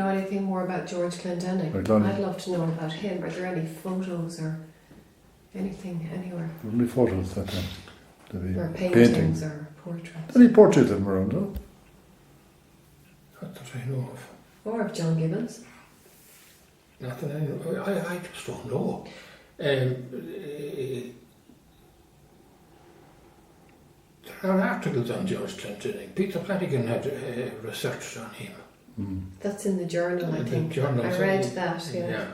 know anything more about George Clendenning? I'd love to know about him. Are there any photos or anything anywhere? There were photos that time. Or paintings or portraits? Any portraits of him around, no? Not that I know of. Or of John Gibbons? Not that I know. I just don't know. There are articles on George Clendenning. Peter Flanagan had researched on him. That's in the journal, I think. Journal, I read that, yeah.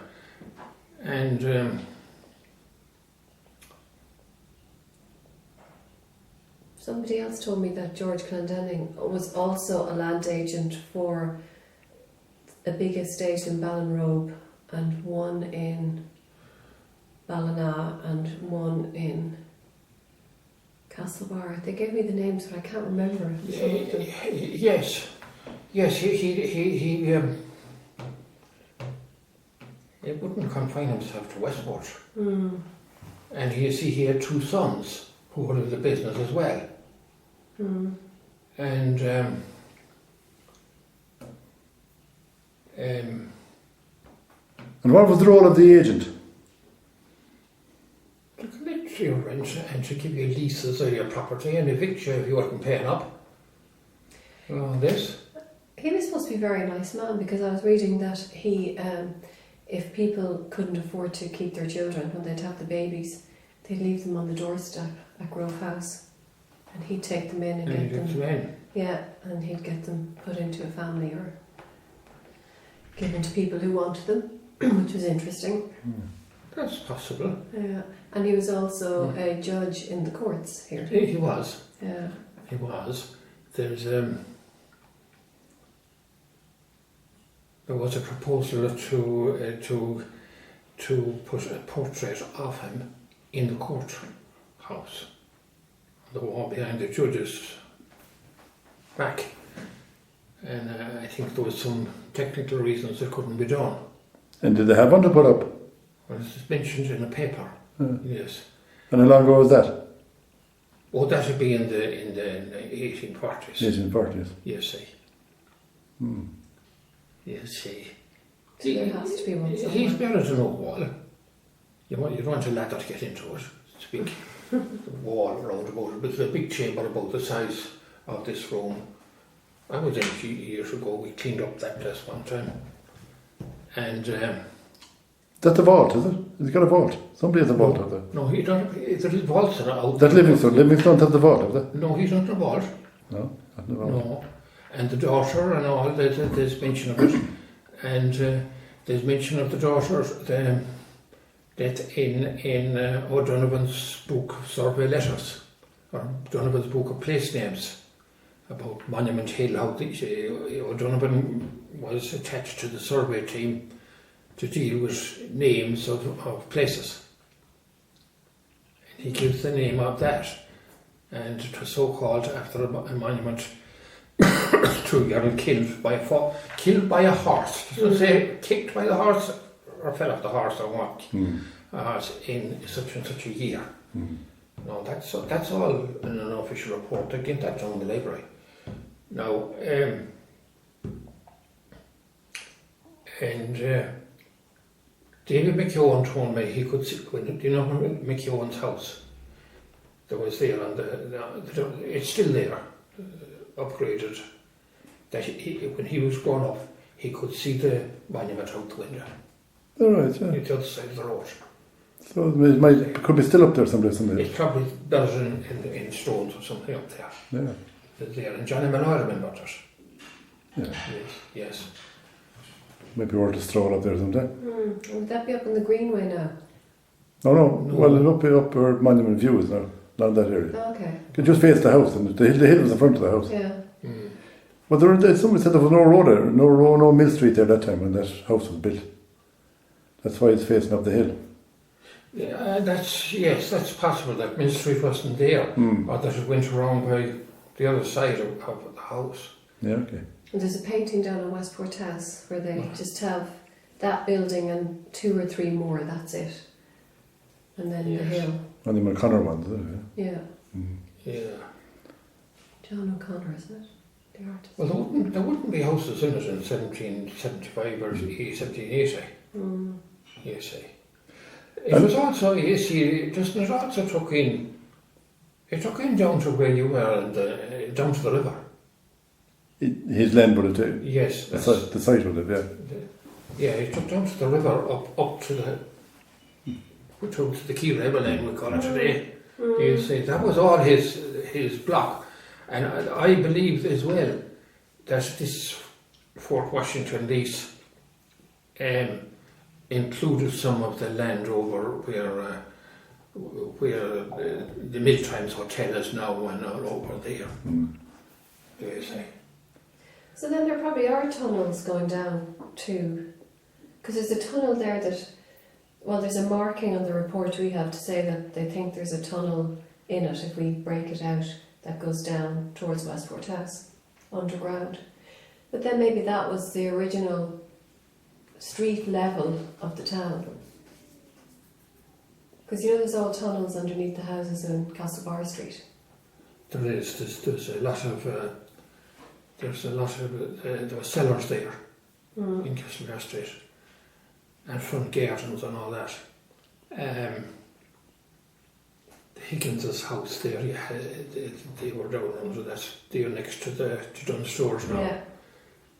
And somebody else told me that George Clendenning was also a land agent for a big estate in Ballinrobe and one in Ballina and one in Castlebar. They gave me the names, but I can't remember. yes, he wouldn't confine himself to Westport. And he had two sons who were in the business as well. And what was the role of the agent? to collect your rent and to give you leases of your property and evict you if you weren't paying up. This. He was supposed to be a very nice man, because I was reading that he, if people couldn't afford to keep their children when they'd have the babies, they'd leave them on the doorstep at Grove House, and he'd take them in and get them. Yeah, and he'd get them put into a family or given to people who wanted them, which was interesting. That's possible. Yeah, and he was also a judge in the courts here. He was. Yeah. He was. There was a proposal to put a portrait of him in the courthouse, on the wall behind the judge's back. And I think there was some technical reasons it couldn't be done. And did they have one to put up? Well, it's mentioned in the paper. Yes. And how long ago was that? Oh, that would be in the 1840s. 1840s. Yes, see. Yes, see. So there has to be one somewhere. He's buried in a wall. You want a ladder to get into it. It's a big wall around about it, but it's a big chamber about the size of this room. I was in a few years ago. We cleaned up that place one time, and That's the vault, is it? Has he got a vault? Somebody has a vault out there. no, he don't. There is vaults out. That Livingstone has the vault, have they? No, he's not a vault. No, not the vault. No, and the daughter and all. There's mention of it, and there's mention of the daughter that in O'Donovan's book Survey Letters, or Donovan's book of place names, about Monument Hill, how O'Donovan was attached to the survey team to deal with names of places. And he gives the name of that, and it was so called after a monument to a girl killed by a horse. Doesn't say kicked by the horse or fell off the horse or what. A horse in such and such a year. No, that's all in an official report. They get that down in the library. Now, David McEwan told me he could see, McEwan's house, there was there on it's still there, upgraded, that when he was growing up, he could see the monument out the window. All right, yeah. It's the other side of the road. So it could be still up there someday. It's probably built in stones or something up there. Yeah. There, and Johnny Malloy remembered it. Yeah. Yes. Maybe worth a stroll up there someday. Would that be up on the Greenway now? No. Well, up where Monument View is now, not in that area. Oh, okay. You can just face the house, and the hill was in front of the house. Yeah. But somebody said there was no road there, no Mill Street there that time when that house was built. That's why it's facing up the hill. Yeah, that's possible that Mill Street wasn't there, or that it went around by the other side of the house. Yeah, okay. And there's a painting down in Westport House where they just have that building and 2 or 3 more, that's it. And then the hill. And the McConnor ones, is it? Yeah. Yeah. John O'Connor, isn't it? The artist. Well, there wouldn't be houses in it in 1775 or 1780, you see. It was also, you see, it also took in down to where you were, and down to the river. His land would have Yes. the site would have, yeah. Yeah, it took down to the river, up to the Key Rebel Lane, we call it today. You see, that was all his block. And I believe as well that this Fort Washington lease included some of the land over where the Midtimes Hotel is now, and all over there. You see. So then there probably are tunnels going down too, because there's a tunnel there that, well, there's a marking on the report we have to say that they think there's a tunnel in it if we break it out that goes down towards Westport House, underground. But then maybe that was the original street level of the town. Because you know there's all tunnels underneath the houses in Castlebar Street. There is. There's a lot of there were cellars there in Castlebar Street, and front gardens and all that. Higgins' house there, they were down under that. They are next to Dunn Stores now. Yeah.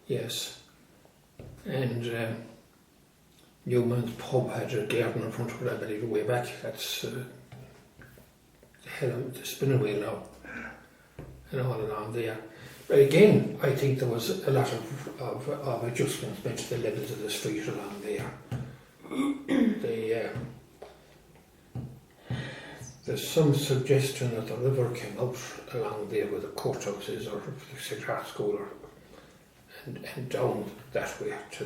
Yes. And Newman's pub had a garden in front of it, I believe, way back. That's the spinning wheel now. And all along there. But again, I think there was a lot of adjustments made to the levels of the street along there. There's some suggestion that the river came out along there where the courthouses or the cigar school and down that way to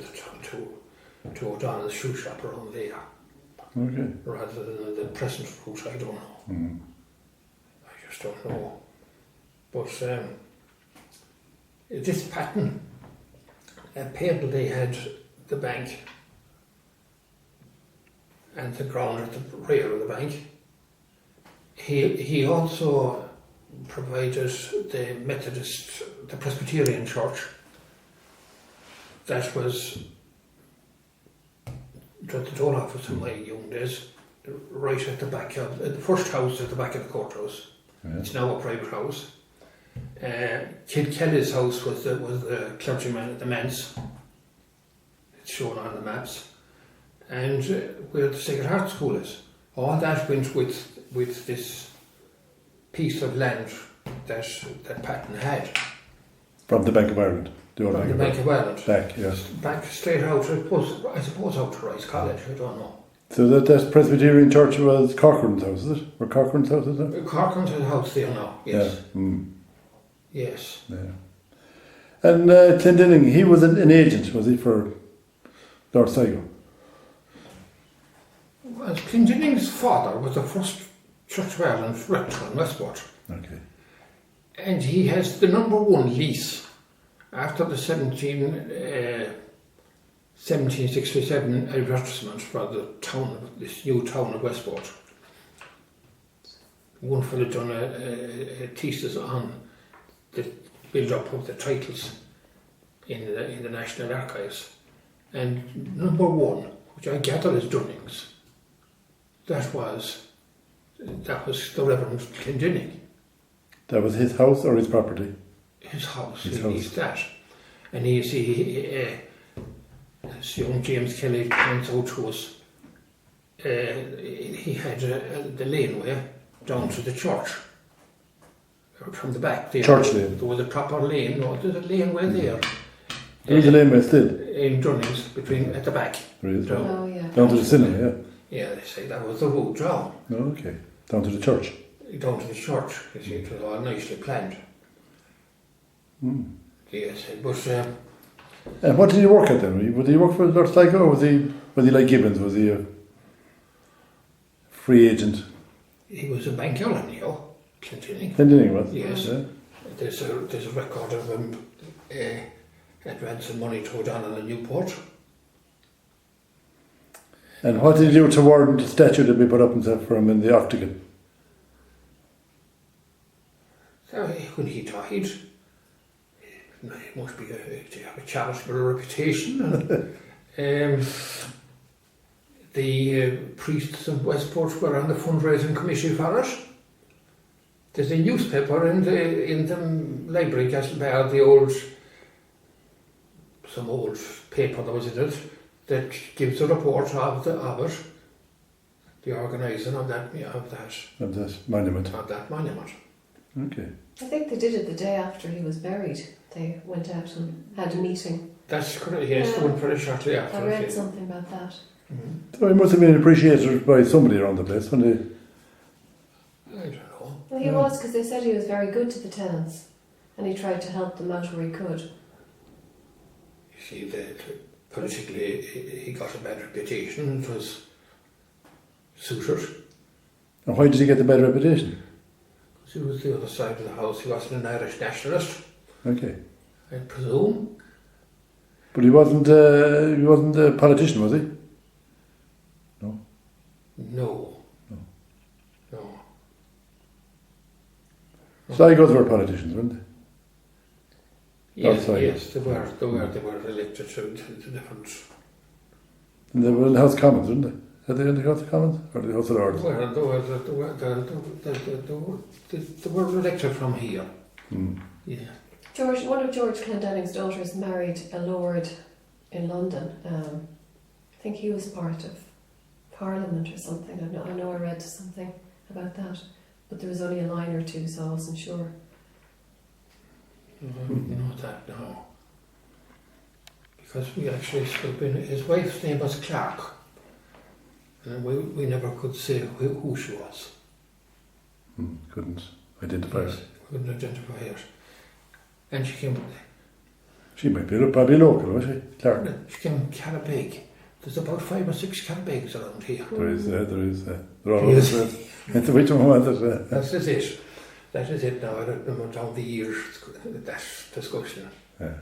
O'Donnell's shoe shop around there. Okay. Rather than the present route, I don't know. I just don't know. But this pattern, apparently they had the bank and the ground at the rear of the bank. He also provided the Presbyterian church that was the door office in my young days, right at the back of the first house at the back of the courthouse. Yeah. It's now a private house. Kid Kelly's house was the clergyman at the manse. It's shown on the maps. And where the Sacred Heart School is. All that went with this piece of land that Patton had. From the Bank of Ireland. From the Bank of Ireland. Back, yes. Back straight out, I suppose out to Rice College, I don't know. So that Presbyterian church was Corcoran's house, is it? Or Corcoran's house, is it? Corcoran's house there now, yes. Yeah. Yes. Yeah. And Clendenning, he was an agent, was he, for Lord Sligo? Well, Clendenning's father was the first Church of Ireland rector in Westport. Okay. And he has the #1 lease after the 1767 advertisement for the town, this new town of Westport. One fellow done a thesis on the build-up of the titles in the National Archives. And #1, which I gather is Dunning's, that was the Reverend Clendenning. That was his house or his property? His house. His he house. leased that. And as young James Kelly points out to us, he had the laneway down to the church. From the back there. Church lane. There was a proper lane, no, there's a laneway there. There was a laneway still? In Dunning's, at the back. Really? Down. Oh, yeah. Down to the cinema, yeah. Yeah, they say that was the route down. Oh, okay. Down to the church. Down to the church, you see, it was all nicely planned. Yes, but... and what did he work at then? Would he work for Lord Sligo, or was he like Gibbons? Was he a free agent? He was a banker, you know, Clendenning. Clendenning was? Yes. Yeah. There's a record of him advancing money to O'Donnell and Newport. And what did he do to warrant the statue to be put up for him in the Octagon? So when he died, It must be they have a charitable reputation. And, the priests of Westport were on the fundraising committee for it. There's a newspaper in the library, Castlebar, some old paper that was in it, that gives a report of it, the organising of that monument. Okay. I think they did it the day after he was buried. They went out and had a meeting. That's correct, yes, the one very shortly after. I read something about that. Mm-hmm. So he must have been appreciated by somebody around the place when they... I don't know. Well, he was, because they said he was very good to the tenants and he tried to help them out where he could. You see, politically he got a bad reputation. It was suited. And why did he get the bad reputation? Because he was the other side of the house. He wasn't an Irish nationalist, Okay. I presume. But he wasn't a politician, was he? No. No. No. No. Sligo's were politicians, weren't they? Yes, Outside. yes, they were elected to different. And they were in the House of Commons, weren't they? Are they in the House of Commons or the House of Lords? They were elected from here. Hmm. Yeah. One of George Clendenning's daughters married a lord in London. I think he was part of Parliament or something. I know I read something about that, but there was only a line or two, so I wasn't sure. You know that now. Because we actually spoke in, his wife's name was Clark, and we never could say who she was. Couldn't identify her. Couldn't identify her. And she came. She might be probably local, was she? Clark. She came from Carabeg. There's about 5 or 6 Carabegs around here. There is. They're all over the place. Which one was it? That is it. That is it now. I don't know down the years, that discussion.